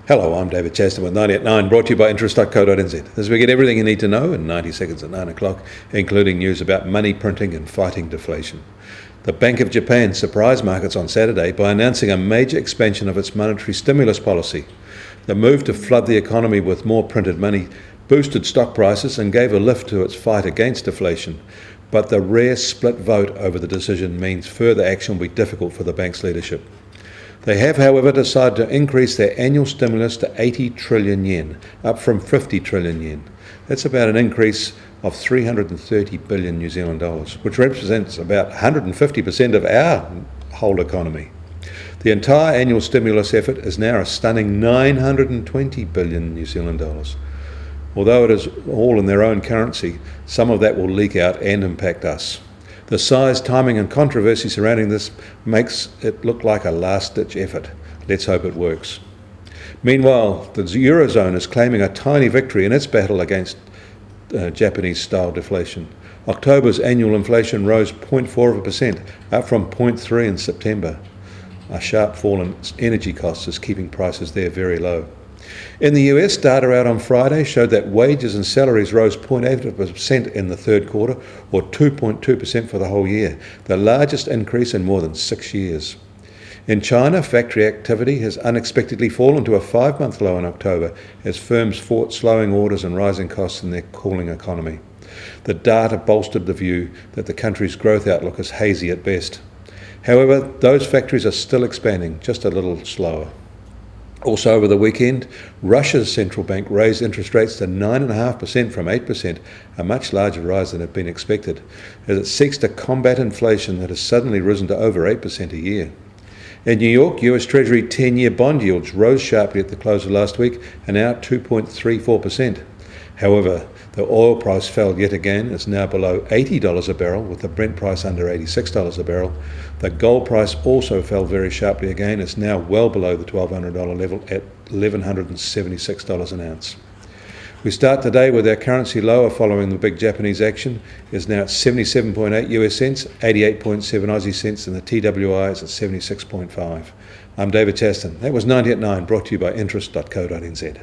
Hello, I'm David Chaston with 90 at 9, brought to you by interest.co.nz. As we get everything you need to know in 90 seconds at 9 o'clock, including news about money printing and fighting deflation. The Bank of Japan surprised markets on Saturday by announcing a major expansion of its monetary stimulus policy. The move to flood the economy with more printed money boosted stock prices and gave a lift to its fight against deflation. But the rare split vote over the decision means further action will be difficult for the bank's leadership. They have, however, decided to increase their annual stimulus to 80 trillion yen, up from 50 trillion yen. That's about an increase of 330 billion New Zealand dollars, which represents about 150% of our whole economy. The entire annual stimulus effort is now a stunning 920 billion New Zealand dollars. Although it is all in their own currency, some of that will leak out and impact us. The size, timing and controversy surrounding this makes it look like a last-ditch effort. Let's hope it works. Meanwhile, the Eurozone is claiming a tiny victory in its battle against Japanese-style deflation. October's annual inflation rose 0.4%, up from 0.3% in September. A sharp fall in energy costs is keeping prices there very low. In the US, data out on Friday showed that wages and salaries rose 0.8% in the third quarter, or 2.2% for the whole year, the largest increase in more than 6 years. In China, factory activity has unexpectedly fallen to a 5-month low in October as firms fought slowing orders and rising costs in their cooling economy. The data bolstered the view that the country's growth outlook is hazy at best. However, those factories are still expanding, just a little slower. Also over the weekend, Russia's central bank raised interest rates to 9.5% from 8%, a much larger rise than had been expected, as it seeks to combat inflation that has suddenly risen to over 8% a year. In New York, US Treasury 10-year bond yields rose sharply at the close of last week and now at 2.34%. However, the oil price fell yet again. It's now below $80 a barrel, with the Brent price under $86 a barrel. The gold price also fell very sharply again. It's now well below the $1,200 level at $1,176 an ounce. We start today with our currency lower following the big Japanese action. It's now at 77.8 US cents, 88.7 Aussie cents, and the TWI is at 76.5. I'm David Chaston. That was 90 at 9, brought to you by interest.co.nz.